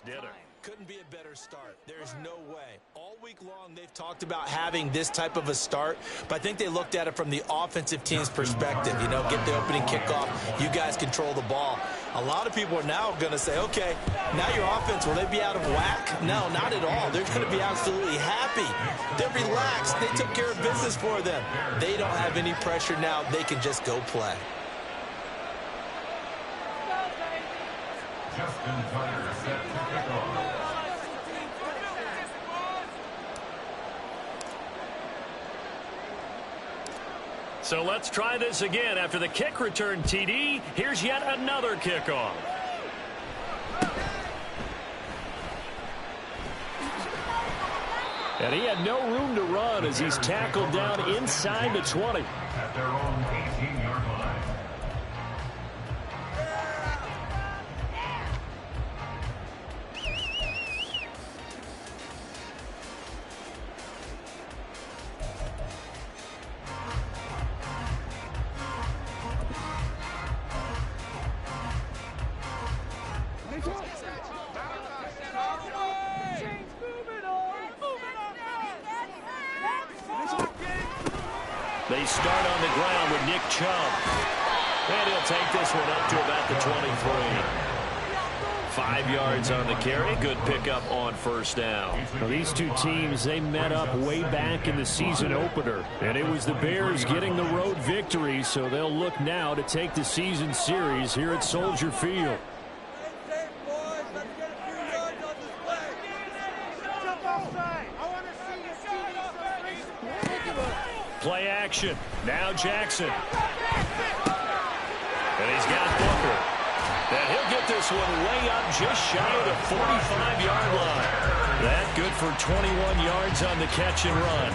dinner. Couldn't be a better start. There's no way. All week long, they've talked about having this type of a start, but I think they looked at it from the offensive team's perspective. You know, get the opening kickoff. You guys control the ball. A lot of people are now going to say, okay, now your offense, will they be out of whack? No, not at all. They're going to be absolutely happy. They're relaxed. They took care of business for them. They don't have any pressure now. They can just go play. Justin Tucker set to kick off. So let's try this again. After the kick return TD, here's yet another kickoff. And he had no room to run as he's tackled down inside the 20. At their own 18-yard line. They start on the ground with Nick Chubb. And he'll take this one up to about the 23. 5 yards on the carry. Good pickup on first down. Well, these two teams, they met up way back in the season opener. And it was the Bears getting the road victory, so they'll look now to take the season series here at Soldier Field. Play action. Now Jackson. And he's got Booker. And he'll get this one way up just shy of the 45-yard line. That good for 21 yards on the catch and run.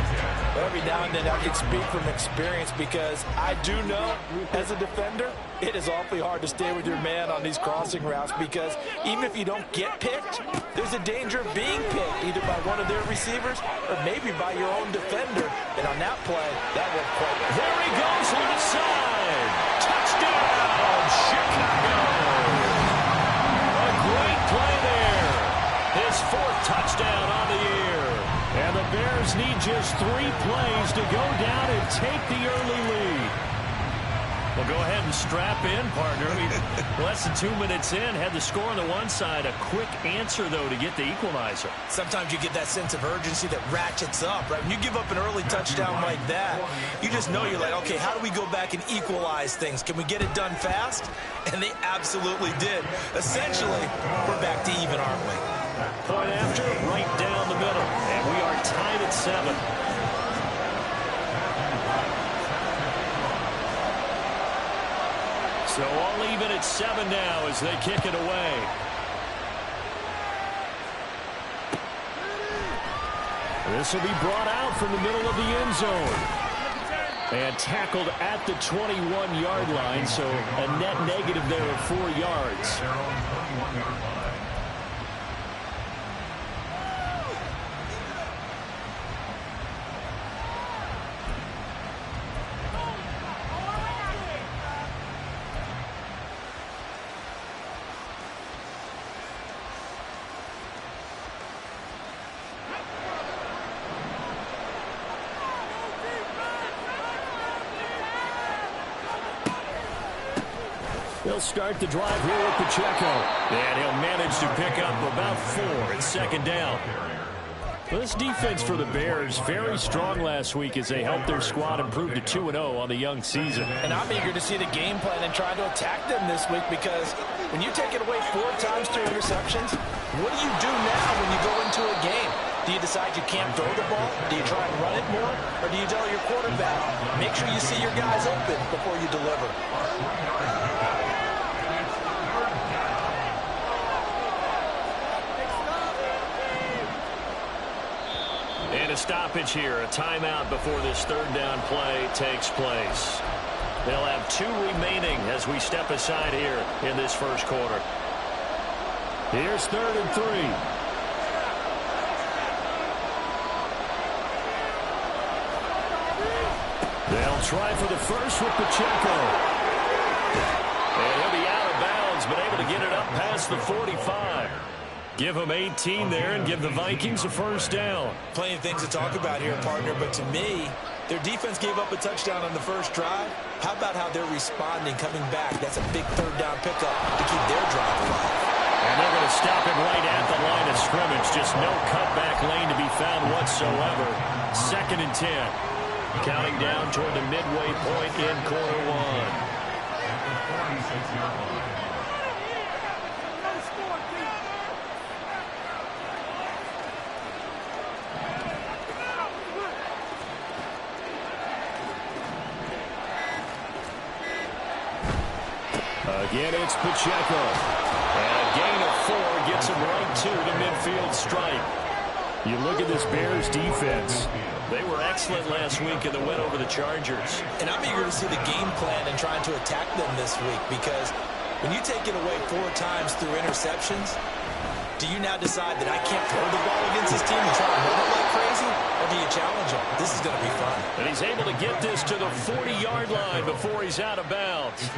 Every now and then I can speak from experience because I do know as a defender it is awfully hard to stay with your man on these crossing routes because even if you don't get picked, there's a danger of being picked either by one of their receivers or maybe by your own defender. And on that play, that worked quite well. There he goes left side. Touchdown, Chicago. A great play there. His 4th touchdown on the year. And the Bears need just 3 plays to go down and take the early lead. Well, go ahead and strap in, partner. Less than 2 minutes in, had the score on the one side. A quick answer, though, to get the equalizer. Sometimes you get that sense of urgency that ratchets up, right? When you give up an early touchdown like that, you just know you're like, okay, how do we go back and equalize things? Can we get it done fast? And they absolutely did. Essentially, we're back to even, aren't we? Point after, right down the middle. And we are tied at 7. So all even at 7 now as they kick it away. This will be brought out from the middle of the end zone. And tackled at the 21-yard line, so a net negative there of 4 yards. Their own 21-yard line. They'll start the drive here with Pacheco. And he'll manage to pick up about 4 at 2nd down. Well, this defense for the Bears, very strong last week as they helped their squad improve to 2-0 on the young season. And I'm eager to see the game plan and try to attack them this week because when you take it away 4 times through interceptions, what do you do now when you go into a game? Do you decide you can't throw the ball? Do you try and run it more? Or do you tell your quarterback, make sure you see your guys open before you deliver? And a stoppage here, a timeout before this 3rd down play takes place. They'll have 2 remaining as we step aside here in this first quarter. Here's 3rd and 3. They'll try for the first with Pacheco. And he'll be out of bounds, but able to get it up past the 45. Give them 18 there and give the Vikings a first down. Plenty of things to talk about here, partner, but to me, their defense gave up a touchdown on the first drive. How about how they're responding, coming back? That's a big third down pickup to keep their drive alive. And they're going to stop it right at the line of scrimmage. Just no cutback lane to be found whatsoever. 2nd and 10. Counting down toward the midway point in quarter one. 46-yard line. Again, it's Pacheco. And a gain of 4 gets him right to the midfield stripe. You look at this Bears defense. They were excellent last week in the win over the Chargers. And I'm eager to see the game plan and trying to attack them this week, because when you take it away 4 times through interceptions, do you now decide that I can't throw the ball against this team and try to run it like crazy? Or do you challenge them? This is going to be fun. And he's able to get this to the 40-yard line before he's out of bounds.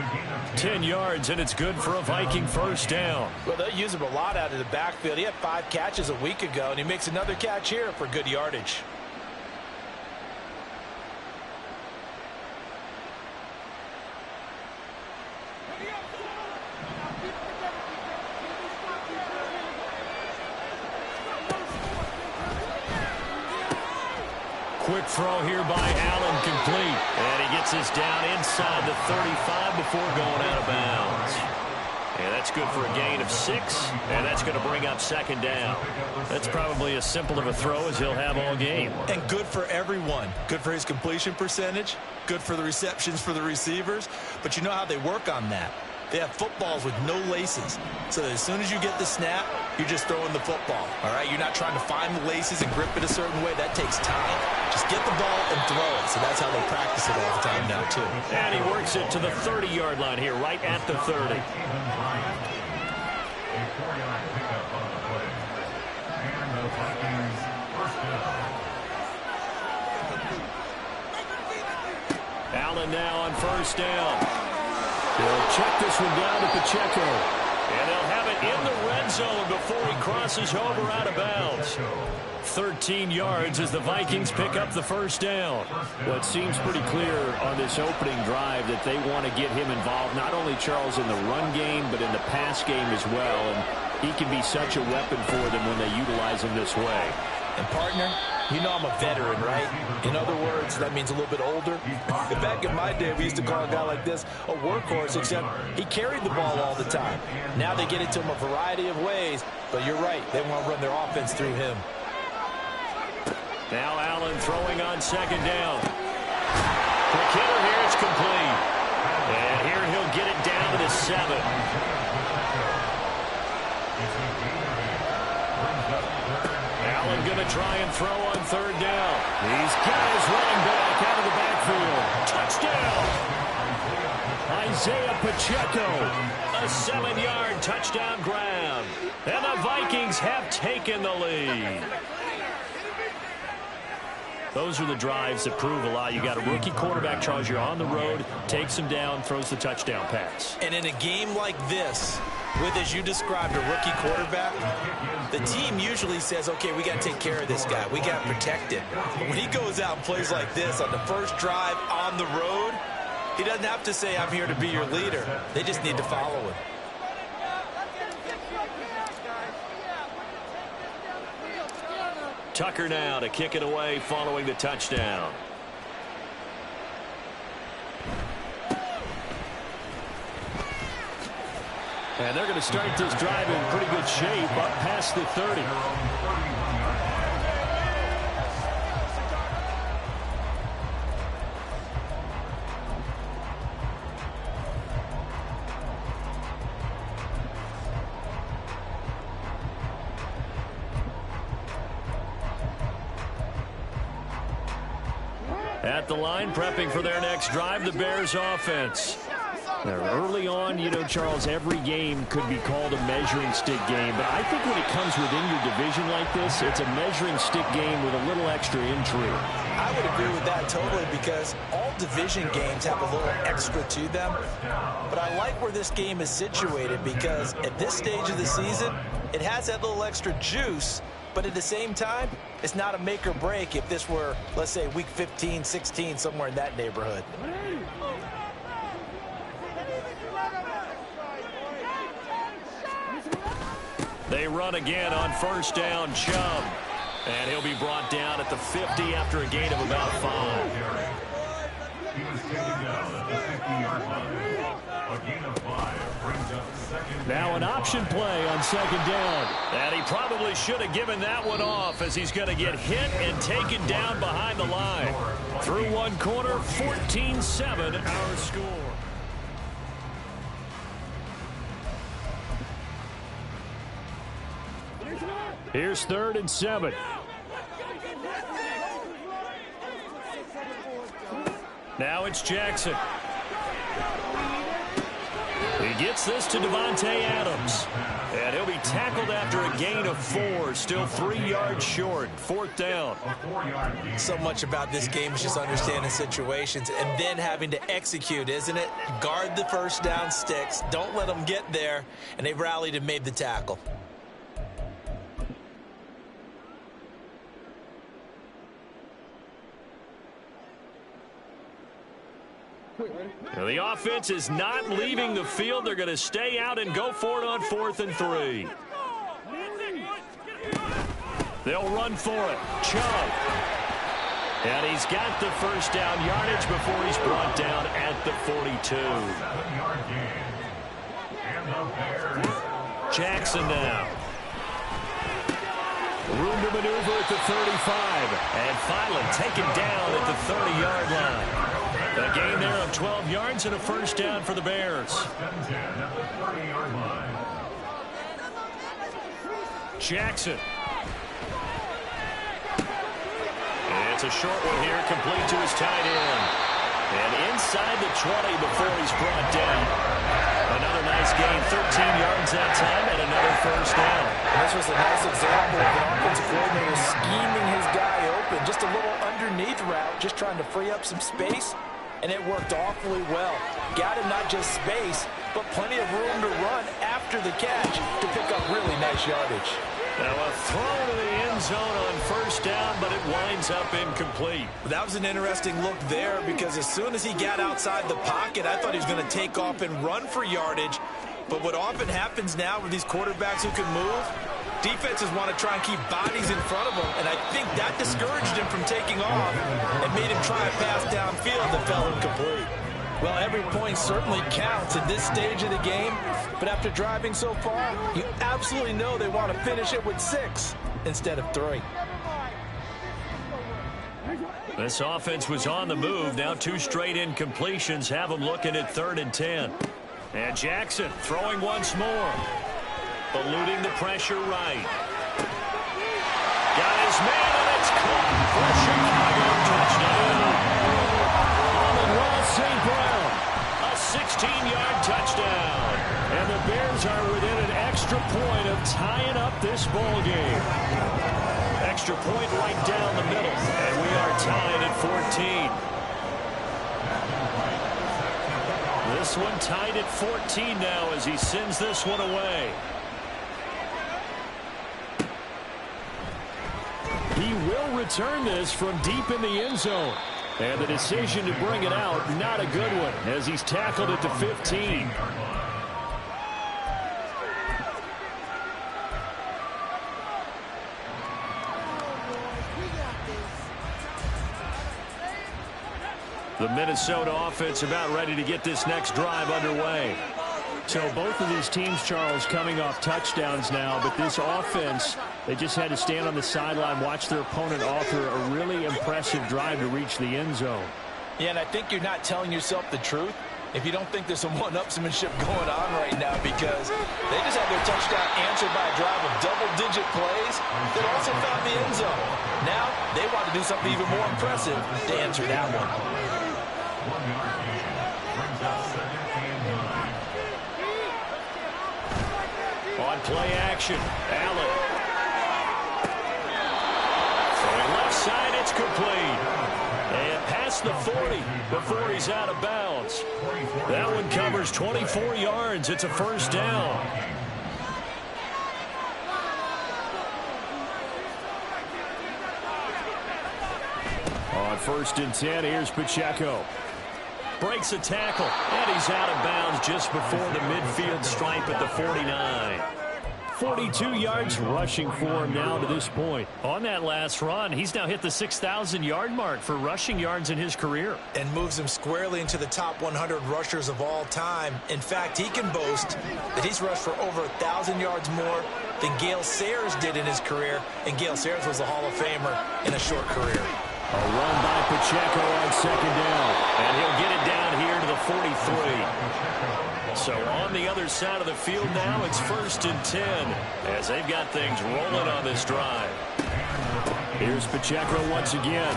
10 yards, and it's good for a Viking first down. Well, they'll use him a lot out of the backfield. He had 5 catches a week ago, and he makes another catch here for good yardage. Quick throw here by Allen, complete. And he gets this down inside the 35 before going out of bounds. And that's good for a gain of 6, and that's going to bring up 2nd down. That's probably as simple of a throw as he'll have all game. And good for everyone. Good for his completion percentage. Good for the receptions for the receivers. But you know how they work on that. They have footballs with no laces. So that as soon as you get the snap, you're just throwing the football. All right? You're not trying to find the laces and grip it a certain way. That takes time. Just get the ball and throw it. So that's how they practice it all the time now, too. And he works it to the 30-yard line here, right at the 30. A 4-yard pickup on the play. And the Vikings first down. Allen now on first down. They'll check this one down to Pacheco. And they'll have it in the red zone before he crosses over out of bounds. 13 yards as the Vikings pick up the first down. Well, it seems pretty clear on this opening drive that they want to get him involved, not only Charles in the run game, but in the pass game as well. And he can be such a weapon for them when they utilize him this way. And partner, you know I'm a veteran, right? In other words, that means a little bit older. Back in my day, we used to call a guy like this a workhorse, except he carried the ball all the time. Now they get it to him a variety of ways, but you're right. They want to run their offense through him. Now Allen throwing on 2nd down. The killer here is complete. And here he'll get it down to the 7. Allen going to try and throw on 3rd down. He's got his running back out of the backfield. Touchdown! Isaiah Pacheco. A 7-yard touchdown grab. And the Vikings have taken the lead. Those are the drives that prove a lot. You got a rookie quarterback, Charles. You're on the road, takes him down, throws the touchdown pass. And in a game like this, with, as you described, a rookie quarterback, the team usually says, okay, we got to take care of this guy. We got to protect him. But when he goes out and plays like this on the first drive on the road, he doesn't have to say, I'm here to be your leader. They just need to follow him. Tucker now to kick it away following the touchdown. And they're going to start this drive in pretty good shape up past the 30. At the line, prepping for their next drive, the Bears offense. Early on, Charles, every game could be called a measuring stick game. But I think when it comes within your division like this, it's a measuring stick game with a little extra intrigue. I would agree with that totally because all division games have a little extra to them. But I like where this game is situated because at this stage of the season, it has that little extra juice. But at the same time, it's not a make or break if this were, let's say, week 15, 16, somewhere in that neighborhood. They run again on first down, Chubb. And he'll be brought down at the 50 after a gain of about 5. He was taken down at the 50-yard line. A gain of 5 brings up second. Now an option play on second down. And he probably should have given that one off as he's going to get hit and taken down behind the line. Through one quarter, 14-7 our score. Here's 3rd and 7. Now it's Jackson. He gets this to Davante Adams. And he'll be tackled after a gain of 4. Still 3 yards short. 4th down. So much about this game is just understanding situations and then having to execute, isn't it? Guard the first down sticks. Don't let them get there. And they rallied and made the tackle. Now the offense is not leaving the field. They're going to stay out and go for it on 4th and 3. They'll run for it. Chubb. And he's got the first down yardage before he's brought down at the 42. Jackson now. Room to maneuver at the 35. And finally taken down at the 30-yard line. A gain there of 12 yards and a first down for the Bears. Jackson. It's a short one here, complete to his tight end. And inside the 20 before he's brought down. Another nice gain, 13 yards that time, and another first down. And this was a nice example of an offensive coordinator scheming his guy open. Just a little underneath route, just trying to free up some space. And it worked awfully well. Got him not just space, but plenty of room to run after the catch to pick up really nice yardage. Now a throw to the end zone on first down, but it winds up incomplete. That was an interesting look there because as soon as he got outside the pocket, I thought he was going to take off and run for yardage. But what often happens now with these quarterbacks who can move, defenses want to try and keep bodies in front of them, and I think that discouraged him from taking off and made him try a pass downfield that fell incomplete. Well, every point certainly counts at this stage of the game, but after driving so far, you absolutely know they want to finish it with 6 instead of 3. This offense was on the move. Now 2 straight incompletions have them looking at 3rd and 10. And Jackson throwing once more. Eluding the pressure right. Got his man, and it's caught for a Chicago touchdown. Amon-Ra St. Brown, a 16-yard touchdown. And the Bears are within an extra point of tying up this ball game. Extra point right down the middle, and we are tied at 14. This one tied at 14 now as he sends this one away. He will return this from deep in the end zone. And the decision to bring it out, not a good one, as he's tackled at the 15. The Minnesota offense about ready to get this next drive underway. So both of these teams, Charles, coming off touchdowns now, but this offense, they just had to stand on the sideline, watch their opponent offer a really impressive drive to reach the end zone. Yeah, and I think you're not telling yourself the truth if you don't think there's some one-upsmanship going on right now, because they just had their touchdown answered by a drive of double-digit plays that also found the end zone. Now they want to do something even more impressive to answer that one. 1 yard gain brings up 2nd and 9. On play action, Allen. Throwing left side, it's complete. And past the 40 before he's out of bounds. That one covers 24 yards. It's a first down. On 1st and 10, here's Pacheco. Breaks a tackle, and he's out of bounds just before the midfield stripe at the 49. 42 yards rushing for him now to this point. On that last run, he's now hit the 6,000-yard mark for rushing yards in his career. And moves him squarely into the top 100 rushers of all time. In fact, he can boast that he's rushed for over 1,000 yards more than Gale Sayers did in his career. And Gale Sayers was a Hall of Famer in a short career. A run by Pacheco on 2nd down. And he'll get it down here to the 43. So on the other side of the field now, it's 1st and 10 as they've got things rolling on this drive. Here's Pacheco once again.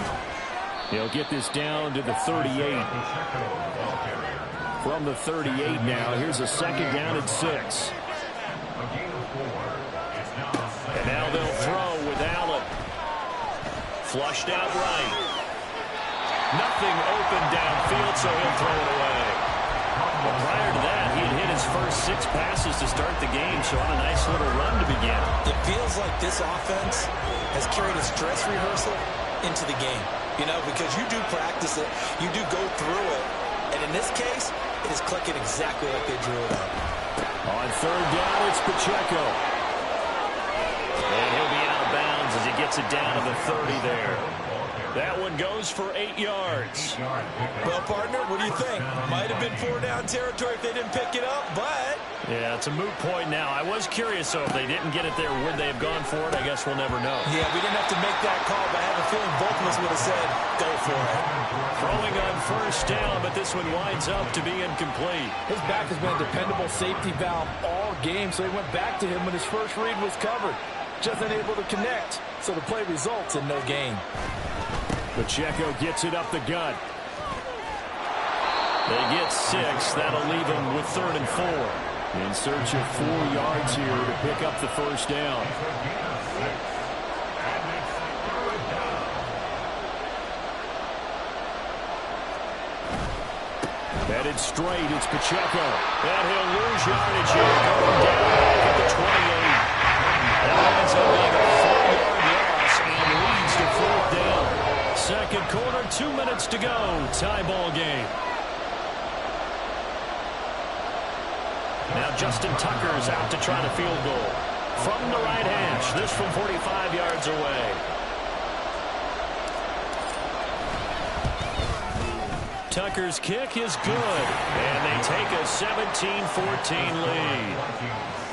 He'll get this down to the 38. From the 38 now, here's a 2nd down and 6. And now they'll throw with Allen. Flushed out right. Nothing open downfield, so he'll throw it away. Well, prior to that, he had hit his first 6 passes to start the game, so on a nice little run to begin. It feels like this offense has carried a stress rehearsal into the game. You know, because you do practice it, you do go through it, and in this case, it is clicking exactly like they drew it up. On 3rd down, it's Pacheco. And he'll be out of bounds as he gets it down to the 30 there. That one goes for 8 yards. Well, partner, what do you think? Might have been 4-down territory if they didn't pick it up, but... Yeah, it's a moot point now. I was curious, so if they didn't get it there, would they have gone for it? I guess we'll never know. Yeah, we didn't have to make that call, but I have a feeling both of us would have said, go for it. Throwing on 1st down, but this one winds up to be incomplete. His back has been a dependable safety valve all game, so he went back to him when his first read was covered. Just unable to connect, so the play results in no gain. Pacheco gets it up the gut. They get 6. That'll leave him with 3rd and 4. In search of 4 yards here to pick up the first down. Headed straight, it's Pacheco. And he'll lose yardage here, going down back at the 28. That ends up being a 4-yard loss and leads to 4th down. 2nd quarter, 2 minutes to go. Tie ball game. Now Justin Tucker's out to try the field goal. From the right hash, this from 45 yards away. Tucker's kick is good, and they take a 17-14 lead.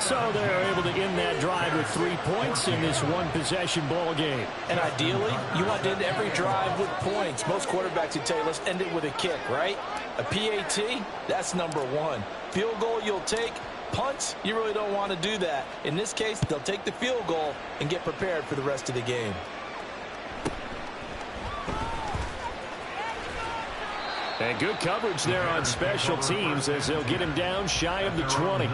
So they're able to end that drive with 3 points in this one-possession ball game. And ideally, you want to end every drive with points. Most quarterbacks would tell you, let's end it with a kick, right? A PAT, that's number 1. Field goal you'll take. Punts, you really don't want to do that. In this case, they'll take the field goal and get prepared for the rest of the game. And good coverage there on special teams as they'll get him down shy of the 20.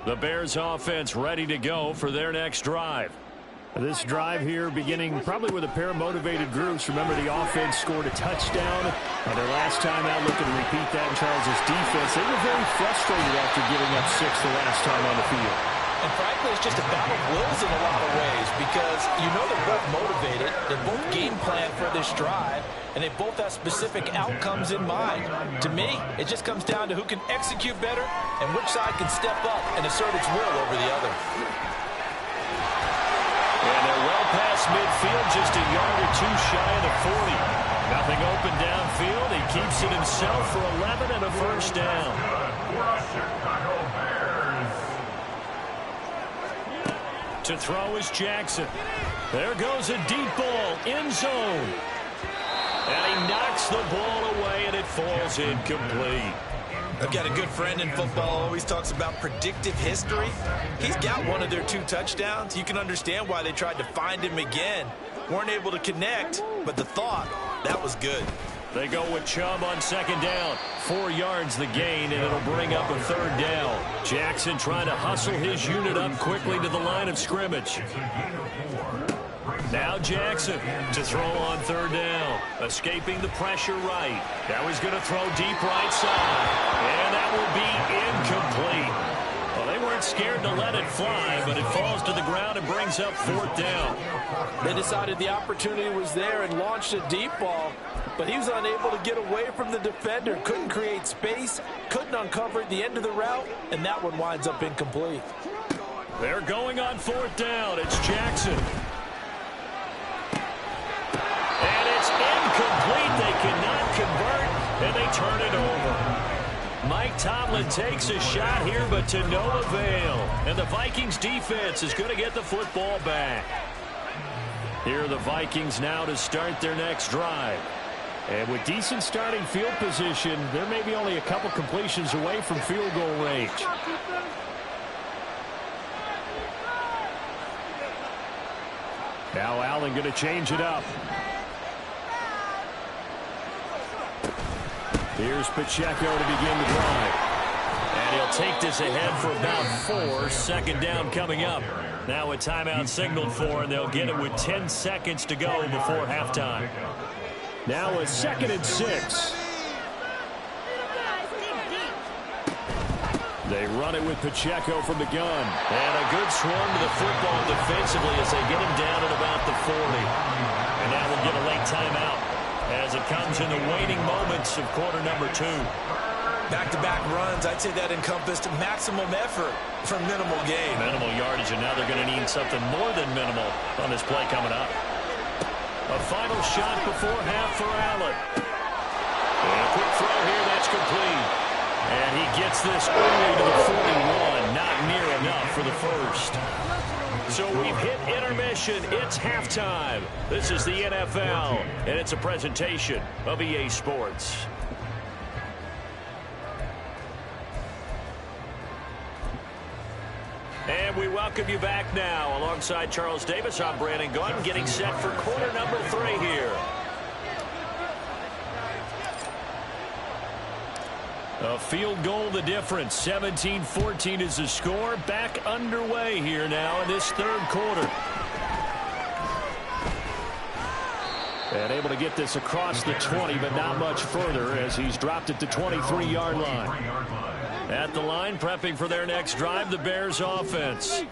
The Bears offense ready to go for their next drive. This drive here beginning probably with a pair of motivated groups. Remember, the offense scored a touchdown, and their last time out looking to repeat that in Charles' defense. They were very frustrated after giving up 6 the last time on the field. And frankly, it's just a battle of wills in a lot of ways because you know they're both motivated, they're both game planned for this drive, and they both have specific outcomes in mind. To me, it just comes down to who can execute better and which side can step up and assert its will over the other. And they're well past midfield, just a yard or 2 shy of the 40. Nothing open downfield. He keeps it himself for 11 and a first down. To throw is Jackson. There goes a deep ball, end zone. And he knocks the ball away, and it falls incomplete. I've got a good friend in football, always talks about predictive history. He's got one of their 2 touchdowns. You can understand why they tried to find him again. Weren't able to connect, but the thought, that was good. They go with Chubb on second down. 4 yards the gain, and it'll bring up a third down. Jackson trying to hustle his unit up quickly to the line of scrimmage. Now Jackson to throw on third down. Escaping the pressure right. Now he's going to throw deep right side. And that will be incomplete. Well, they weren't scared to let it fly, but it falls to the ground and brings up fourth down. They decided the opportunity was there and launched a deep ball, but he was unable to get away from the defender. Couldn't create space, couldn't uncover the end of the route, and that one winds up incomplete. They're going on fourth down. It's Jackson. And it's incomplete. They cannot convert, and they turn it over. Mike Tomlin takes a shot here, but to no avail. And the Vikings defense is going to get the football back. Here are the Vikings now to start their next drive. And with decent starting field position, they're maybe only a couple completions away from field goal range. Now Allen going to change it up. Here's Pacheco to begin the drive. And he'll take this ahead for about 4. Second down coming up. Now a timeout signaled for, and they'll get it with 10 seconds to go before halftime. Now a 2nd and 6. They run it with Pacheco from the gun. And a good swarm to the football defensively as they get him down at about the 40. And now we'll get a late timeout as it comes in the waning moments of quarter number 2. Back-to-back runs, I'd say that encompassed maximum effort for minimal gain. Minimal yardage, and now they're going to need something more than minimal on this play coming up. A final shot before half for Allen. And a quick throw here, that's complete. And he gets this early to the 41, not near enough for the first. So we've hit intermission. It's halftime. This is the NFL, and it's a presentation of EA Sports. And we welcome you back now. Alongside Charles Davis, I'm Brandon Gaudin, getting set for quarter number 3 here. A field goal the difference. 17-14 is the score. Back underway here now in this third quarter. And able to get this across the 20, but not much further as he's dropped it to 23-yard line. At the line, prepping for their next drive, the Bears offense.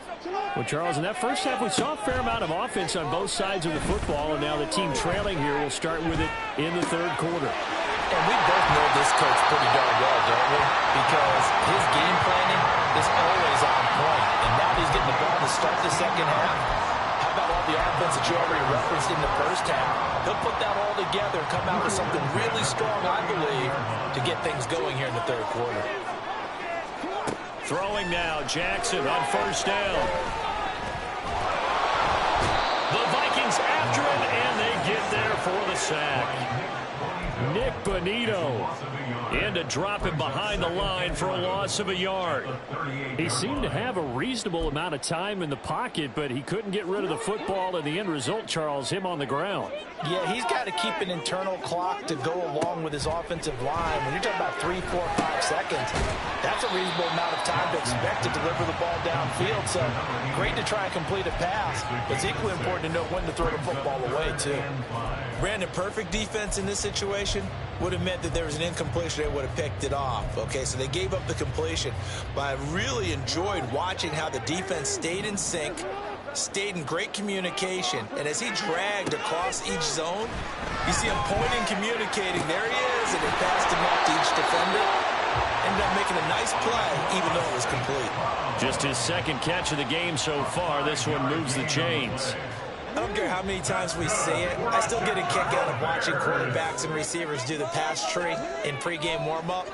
Well, Charles, in that first half, we saw a fair amount of offense on both sides of the football, and now the team trailing here will start with it in the third quarter. And we both know this coach pretty darn well, don't we? Because his game planning is always on point. And now he's getting the ball to start the second half. How about all the offense that you already referenced in the first half? He'll put that all together and come out with something really strong, I believe, to get things going here in the third quarter. Throwing now, Jackson on first down. The Vikings after him, and they get there for the sack. Nick Bonito in to drop him behind the line for a loss of a yard. He seemed to have a reasonable amount of time in the pocket, but he couldn't get rid of the football, and the end result, Charles, him on the ground. Yeah, he's got to keep an internal clock to go along with his offensive line. When you're talking about 3, 4, 5 seconds, that's a reasonable amount of time to expect to deliver the ball downfield. So great to try and complete a pass, but it's equally important to know when to throw the football away, too. Brandon, perfect defense in this situation would have meant that there was an incompletion and would have picked it off. Okay, so they gave up the completion. But I really enjoyed watching how the defense stayed in sync, stayed in great communication, and as he dragged across each zone, you see him pointing, communicating. There he is, and he passed him up to each defender. Ended up making a nice play, even though it was complete. Just his second catch of the game so far. This one moves the chains. I don't care how many times we see it. I still get a kick out of watching quarterbacks and receivers do the pass tree in pregame warm-up.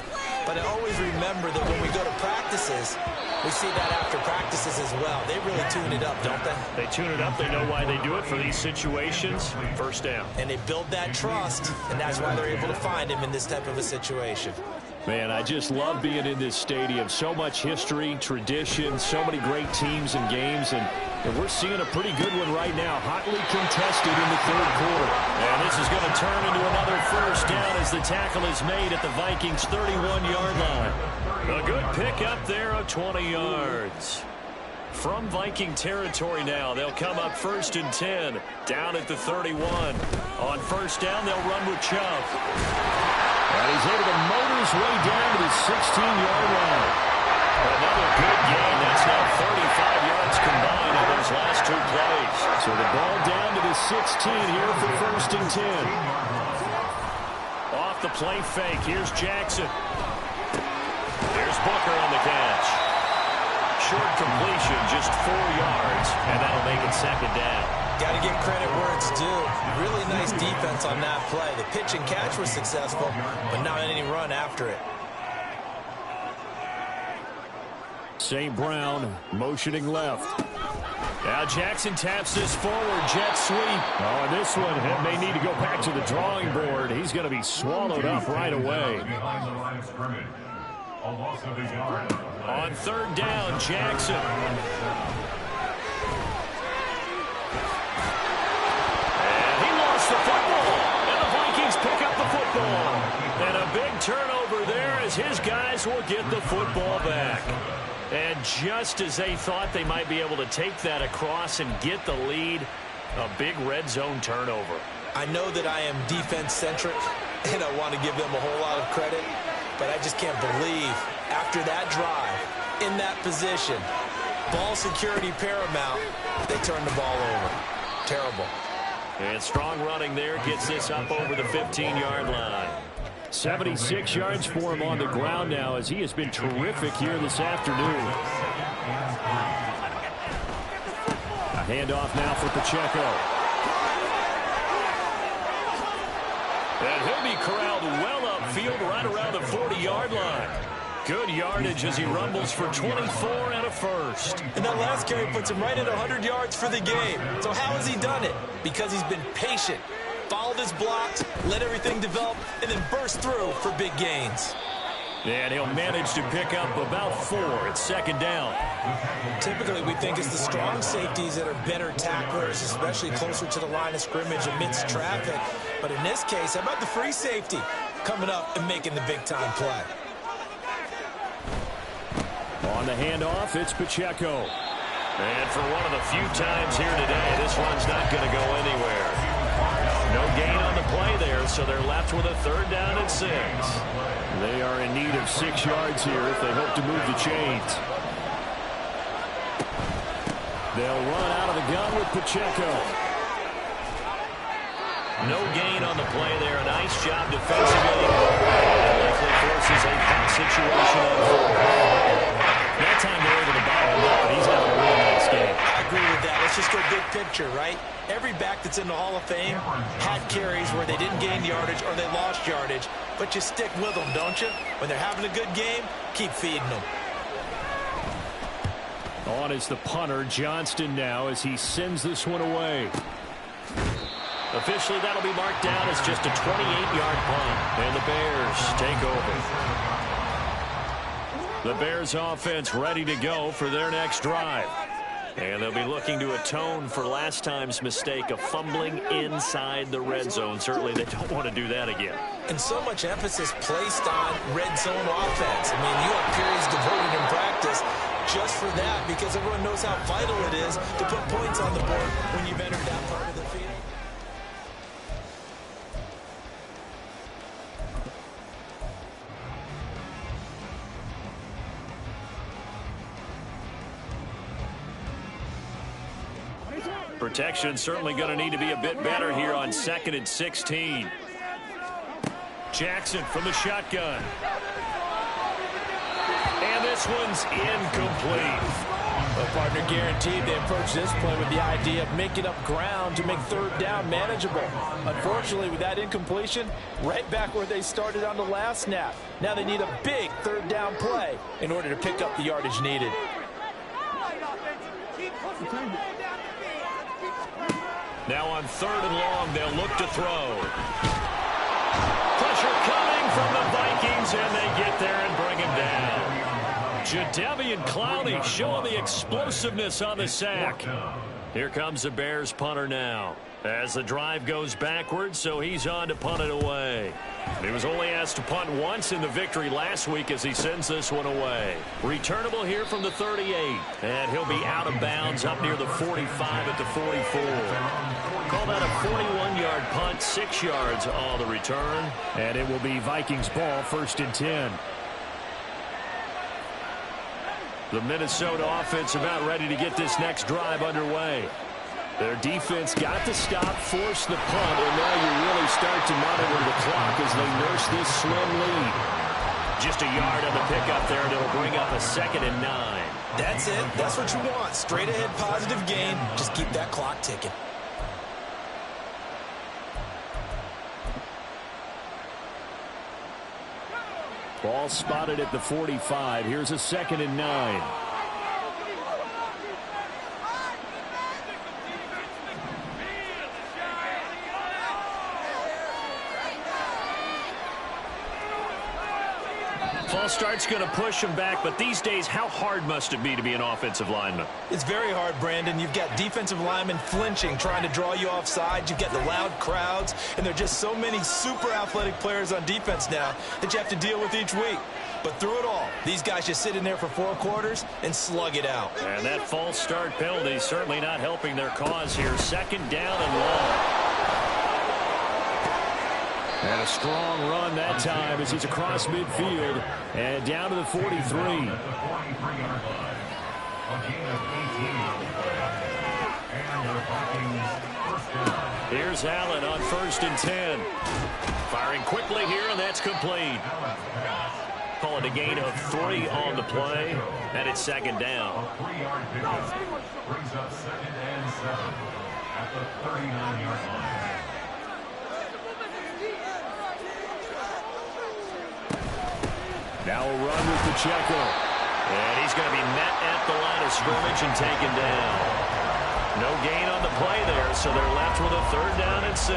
But I always remember that when we go to practices, we see that after practices as well. They really tune it up, don't they? They tune it up. They know why they do it for these situations. First down. And they build that trust, and that's why they're able to find him in this type of a situation. Man, I just love being in this stadium. So much history, tradition, so many great teams and games, and we're seeing a pretty good one right now. Hotly contested in the third quarter. And this is going to turn into another first down as the tackle is made at the Vikings' 31-yard line. A good pickup there of 20 yards. From Viking territory now, they'll come up 1st and 10, down at the 31. On first down, they'll run with Chubb. And he's able to motor his way down to the 16-yard line. Another good gain. That's now 35 yards combined on those last two plays. So the ball down to the 16 here for 1st and 10. Off the play fake, here's Jackson. Here's Booker on the catch. Short completion, just 4 yards, and that'll make it 2nd down. Got to give credit where it's due. Really nice defense on that play. The pitch and catch was successful, but not any run after it. St. Brown motioning left. Now Jackson taps this forward, jet sweep. Oh, and this one may need to go back to the drawing board. He's going to be swallowed up right away. Behind the line of scrimmage. A loss of a yard. On 3rd down, Jackson. And he lost the football. And the Vikings pick up the football. And a big turnover there as his guys will get the football back. And just as they thought they might be able to take that across and get the lead, a big red zone turnover. I know that I am defense-centric, and I want to give them a whole lot of credit, but I just can't believe after that drive, in that position, ball security paramount, they turn the ball over. Terrible. And strong running there gets this up over the 15-yard line. 76 yards for him on the ground now as he has been terrific here this afternoon. A handoff now for Pacheco. And he'll be corralled well upfield right around the 40-yard line. Good yardage as he rumbles for 24 and a first. And that last carry puts him right at 100 yards for the game. So how has he done it? Because he's been patient, followed his blocks, let everything develop, and then burst through for big gains. And he'll manage to pick up about 4 at 2nd down. Typically, we think it's the strong safeties that are better tacklers, especially closer to the line of scrimmage amidst traffic. But in this case, how about the free safety coming up and making the big-time play? On the handoff, it's Pacheco. And for one of the few times here today, this one's not going to go anywhere. No gain on the play there, so they're left with a 3rd down and 6. They are in need of 6 yards here if they hope to move the chains. They'll run out of the gun with Pacheco. No gain on the play there. A nice job defensively. And likely forces a punt situation on 4th. That time they're able to bottle him up, but he's having a really nice game. I agree with that. Let's just go big picture, right? Every back that's in the Hall of Fame had carries where they didn't gain yardage or they lost yardage, but you stick with them, don't you? When they're having a good game, keep feeding them. On is the punter, Johnston, now as he sends this one away. Officially, that'll be marked down as just a 28-yard punt. And the Bears take over. The Bears offense ready to go for their next drive. And they'll be looking to atone for last time's mistake of fumbling inside the red zone. Certainly they don't want to do that again. And so much emphasis placed on red zone offense. I mean, you have periods devoted in practice just for that because everyone knows how vital it is to put points on the board when you've entered that part of the field. Protection certainly going to need to be a bit better here on 2nd and 16. Jackson from the shotgun. And this one's incomplete. Well, partner, guaranteed they approach this play with the idea of making up ground to make third down manageable. Unfortunately, with that incompletion, right back where they started on the last snap. Now they need a big third down play in order to pick up the yardage needed. Now on 3rd and long, they'll look to throw. Pressure coming from the Vikings, and they get there and bring him down. Jadeveon Clowney showing the explosiveness on the sack. Here comes the Bears punter now. As the drive goes backwards, so he's on to punt it away. He was only asked to punt once in the victory last week as he sends this one away. Returnable here from the 38. And he'll be out of bounds up near the 45 at the 44. Call that a 41-yard punt, 6 yards on the return. And it will be Vikings ball, 1st and 10. The Minnesota offense about ready to get this next drive underway. Their defense got to stop, force the punt, and now you really start to monitor the clock as they nurse this slim lead. Just a yard on the pickup there, and it'll bring up a 2nd and 9. That's it. That's what you want. Straight ahead positive gain. Just keep that clock ticking. Ball spotted at the 45. Here's a 2nd and 9. False start's going to push him back, but these days, how hard must it be to be an offensive lineman? It's very hard, Brandon. You've got defensive linemen flinching, trying to draw you offside. You've got the loud crowds, and there are just so many super athletic players on defense now that you have to deal with each week. But through it all, these guys just sit in there for 4 quarters and slug it out. And that false start penalty certainly not helping their cause here. 2nd down and long. And a strong run that time as he's across midfield and down to the 43. Here's Allen on 1st and 10. Firing quickly here, and that's complete. Call it a gain of 3 on the play, and it's 2nd down. Brings up 2nd and 7 at the 39-yard line. Now a run with Pacheco. And he's going to be met at the line of scrimmage and taken down. No gain on the play there, so they're left with a 3rd down and 6.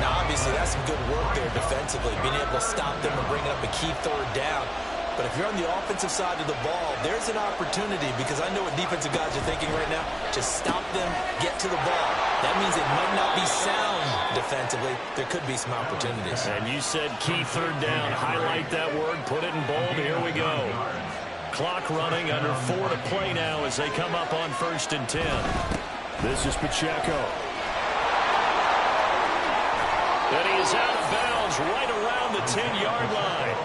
Now, obviously, that's some good work there defensively, being able to stop them and bringing up a key 3rd down. But if you're on the offensive side of the ball, there's an opportunity because I know what defensive guys are thinking right now. Just stop them, get to the ball. That means it might not be sound defensively. There could be some opportunities. And you said key 3rd down. Highlight that word. Put it in bold. Here we go. Clock running under 4 to play now as they come up on 1st and 10. This is Pacheco. And he is out of bounds right around the 10-yard line.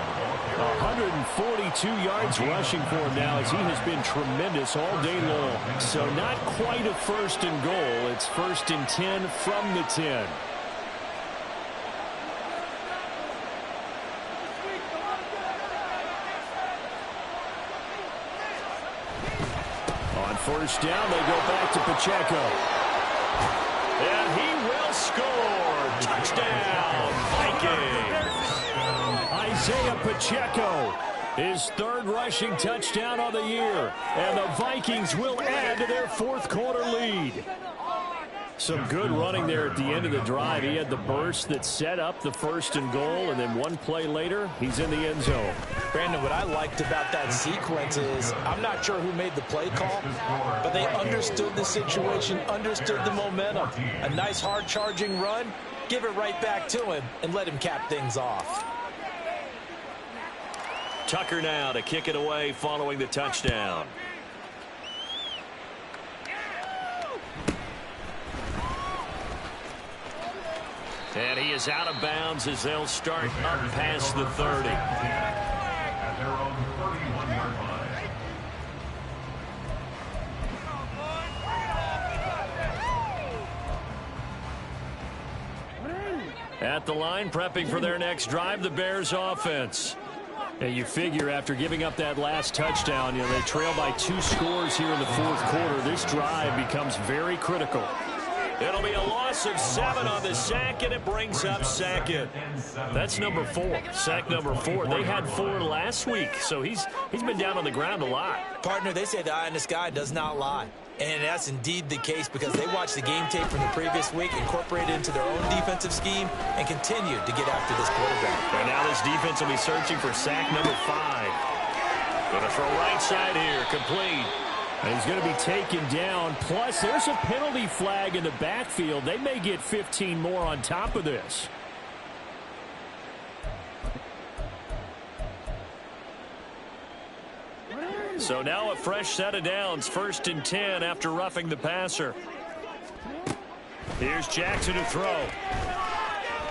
142 yards rushing for him now as he has been tremendous all day long. So not quite a 1st and goal. It's 1st and 10 from the 10. On 1st down, they go back to Pacheco. And he will score. Touchdown, Vikings. Isaiah Pacheco, his 3rd rushing touchdown on the year. And the Vikings will add to their 4th quarter lead. Some good running there at the end of the drive. He had the burst that set up the 1st and goal, and then one play later, he's in the end zone. Brandon, what I liked about that sequence is I'm not sure who made the play call, but they understood the situation, understood the momentum. A nice hard charging run, give it right back to him, and let him cap things off. Tucker now to kick it away following the touchdown. And he is out of bounds as they'll start up past the 30. At their own 31-yard line. At the line, prepping for their next drive, the Bears offense. And you figure after giving up that last touchdown, they trail by 2 scores here in the fourth quarter. This drive becomes very critical. It'll be a loss of 7 on the sack, and it brings up second. That's number 4. Sack number 4. They had 4 last week, so he's been down on the ground a lot. Partner, they say the eye in the sky does not lie. And that's indeed the case because they watched the game tape from the previous week, incorporated it into their own defensive scheme, and continued to get after this quarterback. And now this defense will be searching for sack number 5. Going to throw right side here, complete. And he's going to be taken down. Plus, there's a penalty flag in the backfield. They may get 15 more on top of this. So now a fresh set of downs, 1st and 10 after roughing the passer. Here's Jackson to throw.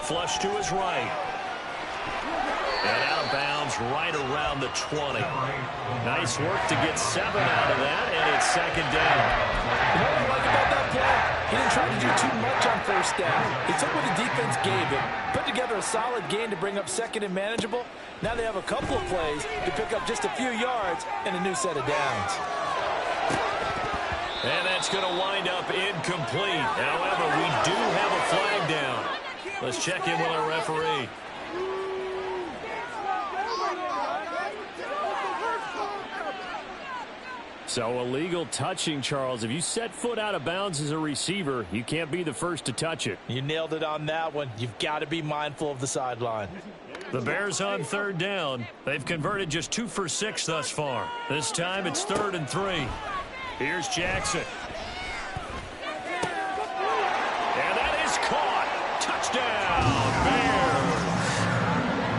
Flush to his right. And out of bounds right around the 20. Nice work to get 7 out of that, and it's 2nd down. You know what I like about that play? He didn't try to do too much on 1st down. He took what the defense gave him, put together a solid gain to bring up 2nd and manageable. Now they have a couple of plays to pick up just a few yards and a new set of downs. And that's going to wind up incomplete. However, we do have a flag down. Let's check in with our referee. So illegal touching, Charles. If you set foot out of bounds as a receiver, you can't be the first to touch it. You nailed it on that one. You've got to be mindful of the sideline. The Bears on 3rd down. They've converted just 2 for 6 thus far. This time it's 3rd and 3. Here's Jackson. And that is caught. Touchdown, Bears.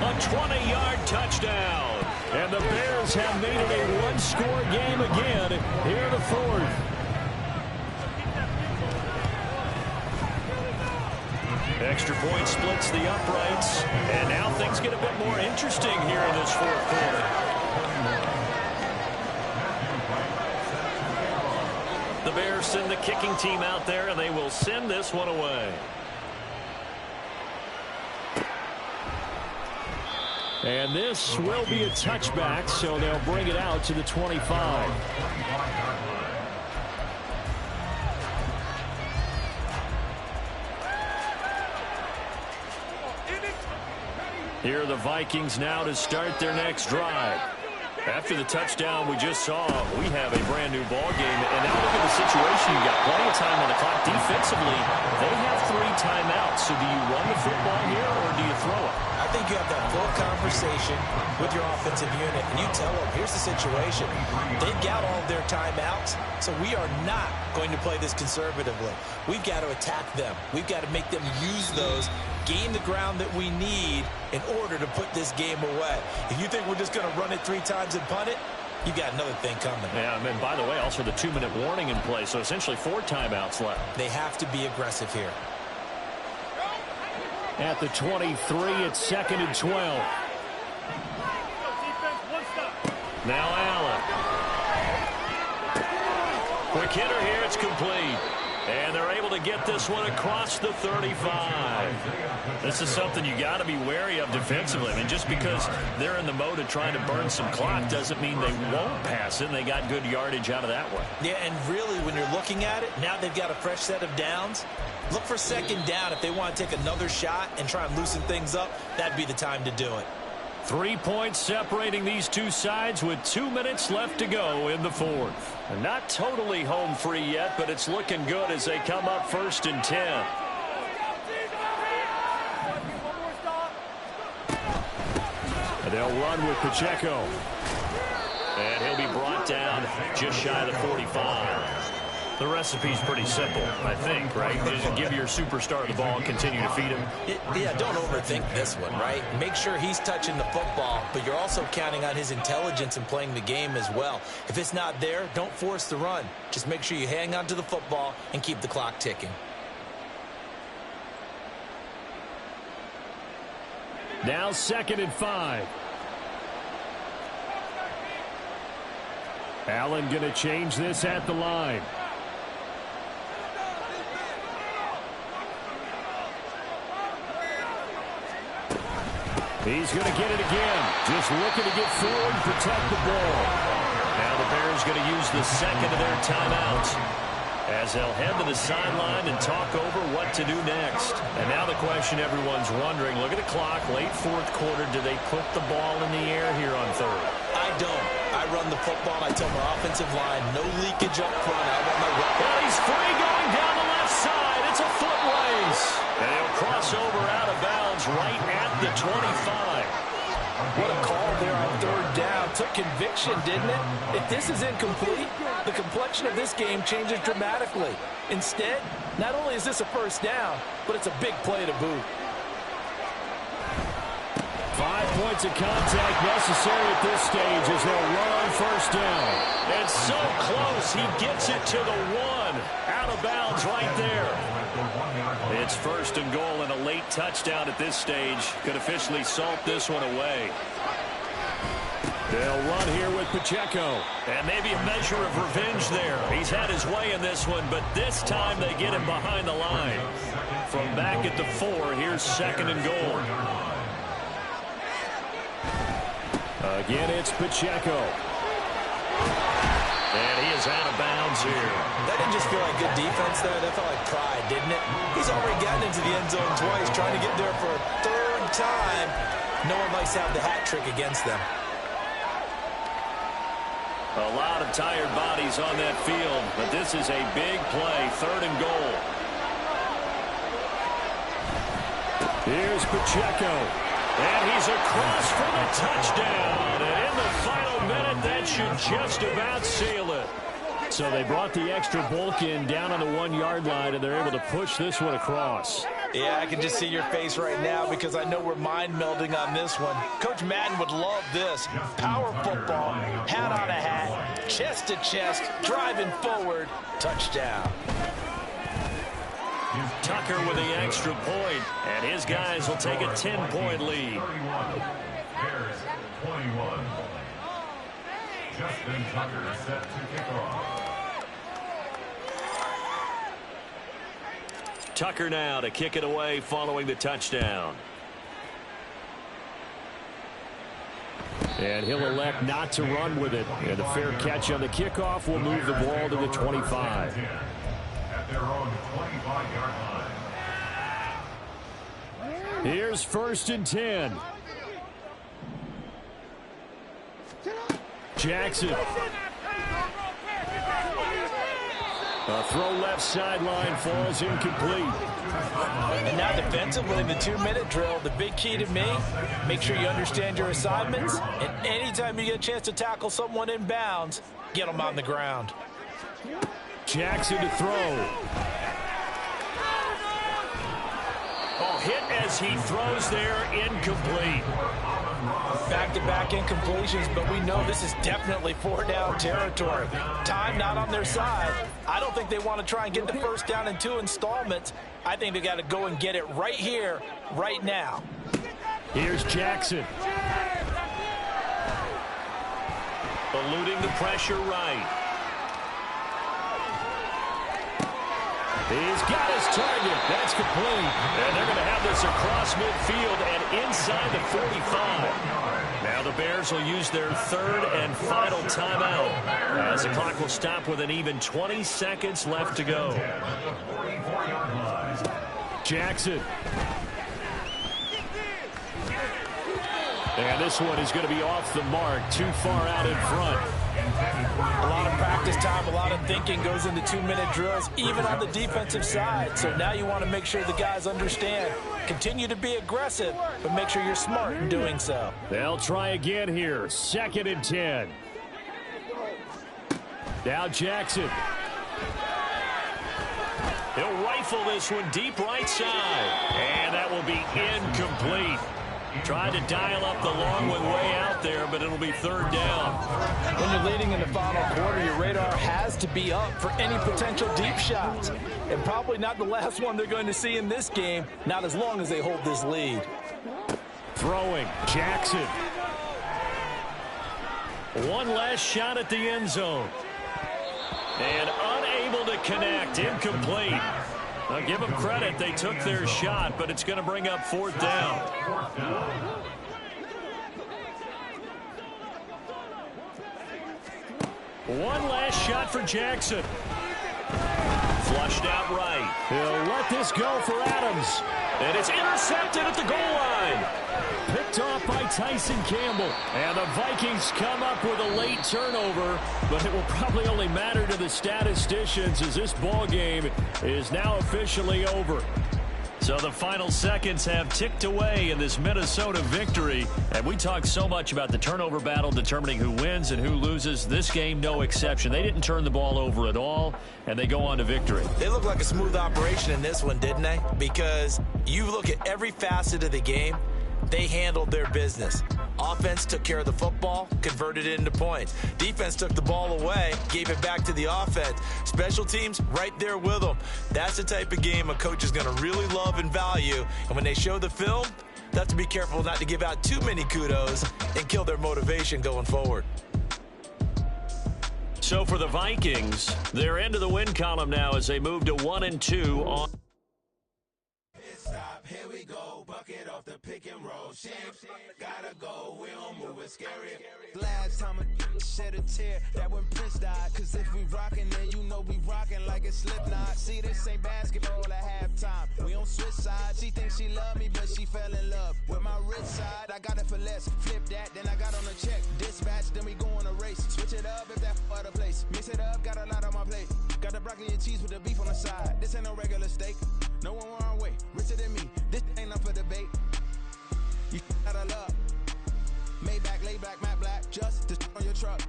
A 20-yard touchdown. And the Bears have made it a one-score game again here in the 4th. Extra point splits the uprights. And now things get a bit more interesting here in this 4th quarter. The Bears send the kicking team out there, and they will send this one away. And this will be a touchback, so they'll bring it out to the 25. Here are the Vikings now to start their next drive. After the touchdown we just saw, we have a brand new ball game. And now look at the situation. You got plenty of time on the clock. Defensively, they have 3 timeouts. So do you run the football here or do you throw it? I think you have that full conversation with your offensive unit, and you tell them, here's the situation. They've got all of their timeouts, so we are not going to play this conservatively. We've got to attack them. We've got to make them use those, gain the ground that we need in order to put this game away. If you think we're just going to run it 3 times and punt it, you've got another thing coming. Yeah, and by the way, also the 2-minute warning in play, so essentially 4 timeouts left. They have to be aggressive here. At the 23, it's 2nd and 12. Now Allen. Quick hitter here, it's complete. And they're able to get this one across the 35. This is something you got to be wary of defensively. I mean, just because they're in the mode of trying to burn some clock doesn't mean they won't pass it. And they got good yardage out of that one. Yeah, and really, when you're looking at it, now they've got a fresh set of downs. Look for 2nd down. If they want to take another shot and try and loosen things up, that'd be the time to do it. 3 points separating these two sides with 2 minutes left to go in the 4th. And not totally home free yet, but it's looking good as they come up 1st and 10. And they'll run with Pacheco. And he'll be brought down just shy of the 45. The recipe's pretty simple, I think, right? Just give your superstar the ball and continue to feed him. Yeah, don't overthink this one, right? Make sure he's touching the football, but you're also counting on his intelligence in playing the game as well. If it's not there, don't force the run. Just make sure you hang on to the football and keep the clock ticking. Now 2nd and 5. Allen going to change this at the line. He's going to get it again. Just looking to get forward and protect the ball. Now the Bears going to use the second of their timeouts as they'll head to the sideline and talk over what to do next. And now the question everyone's wondering, look at the clock, late fourth quarter, do they put the ball in the air here on third? I don't. I run the football, and I tell my offensive line, no leakage up front. I want my weapon. Well, he's free going down the left side. It's a foot race. And he'll cross over out of bounds right at the 25. What a call there on third down. Took conviction, didn't it? If this is incomplete, the complexion of this game changes dramatically. Instead, not only is this a first down, but it's a big play to boot. 5 points of contact necessary at this stage as they'll run on first down. And so close, he gets it to the 1. Out of bounds right there. It's first and goal and a late touchdown at this stage. Could officially salt this one away. They'll run here with Pacheco. And maybe a measure of revenge there. He's had his way in this one, but this time they get him behind the line. From back at the 4, here's second and goal. Again, it's Pacheco. And he is out of bounds here. That didn't just feel like good defense there. That felt like pride, didn't it? He's already gotten into the end zone twice, trying to get there for a third time. No one likes to have the hat trick against them. A lot of tired bodies on that field, but this is a big play, third and goal. Here's Pacheco. And he's across for the touchdown. And in the final minute, that should just about seal it. So they brought the extra bulk in down on the 1-yard line, and they're able to push this one across. Yeah, I can just see your face right now because I know we're mind melding on this one. Coach Madden would love this. Power football, hat on a hat, chest to chest, driving forward, touchdown. Tucker with the extra point, and his guys will take a 10-point lead. 31, Bears 21. Justin Tucker set to kick off. Tucker now to kick it away following the touchdown. And he'll elect not to run with it. And a fair catch on the kickoff will move the ball to the 25. At their own 25-yard line. Here's first and 10. Jackson. A throw left sideline falls incomplete. And now defensively in the 2-minute drill, the big key to me, make sure you understand your assignments, and anytime you get a chance to tackle someone in bounds, get them on the ground. Jackson to throw. Oh, hit as he throws there, incomplete. Back-to-back incompletions, but we know this is definitely 4-down territory. Time not on their side. I don't think they want to try and get the first down in 2 installments. I think they got to go and get it right here, right now. Here's Jackson. Eluding the pressure right. He's got his target. That's complete. And they're going to have this across midfield and inside the 45. Now the Bears will use their third and final timeout as the clock will stop with an even 20 seconds left to go. Jackson. And this one is going to be off the mark, too far out in front. A lot of practice time, a lot of thinking goes into 2-minute drills, even on the defensive side. So now you want to make sure the guys understand. Continue to be aggressive, but make sure you're smart in doing so. They'll try again here. Second and 10. Now Jackson. He'll rifle this one deep right side. And that will be incomplete. Tried to dial up the long one way out there, but it'll be third down. When you're leading in the final quarter, your radar has to be up for any potential deep shots. And probably not the last one they're going to see in this game, not as long as they hold this lead. Throwing, Jackson. One last shot at the end zone. And unable to connect, incomplete. Now give them credit, they took their shot, but it's going to bring up fourth down. One last shot for Jackson. Flushed out right. He'll let this go for Adams. And it's intercepted at the goal line. Picked off by Tyson Campbell. And the Vikings come up with a late turnover, but it will probably only matter to the statisticians as this ball game is now officially over. So the final seconds have ticked away in this Minnesota victory. And we talked so much about the turnover battle determining who wins and who loses. This game, no exception. They didn't turn the ball over at all, and they go on to victory. They look like a smooth operation in this one, didn't they? Because you look at every facet of the game, they handled their business. Offense took care of the football, converted it into points. Defense took the ball away, gave it back to the offense. Special teams, right there with them. That's the type of game a coach is going to really love and value. And when they show the film, they have to be careful not to give out too many kudos and kill their motivation going forward. So for the Vikings, they're into the win column now as they move to 1-2 on. Here we go, bucket off the pick and roll. Shapes, gotta go, we don't move it scary. Last time a shed a tear, that when Prince died. Cause if we rockin', then you know we rockin' like a Slipknot. See, this ain't basketball at halftime. We on switch sides. She thinks she love me, but she fell in love with my rich side. I got it for less, flip that, then I got on a check. Dispatch, then we go on a race. Switch it up if that other place. Mix it up, got a lot on my plate. Got the broccoli and cheese with the beef on the side. This ain't no regular steak. No one wrong way, richer than me. This ain't up for debate. You out of luck. Maybach, lay back, matte black, just to on your truck.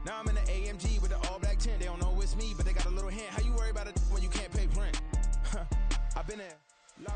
Now I'm in the AMG with the all black tint. They don't know it's me, but they got a little hint. How you worry about it when you can't pay rent? I've been there.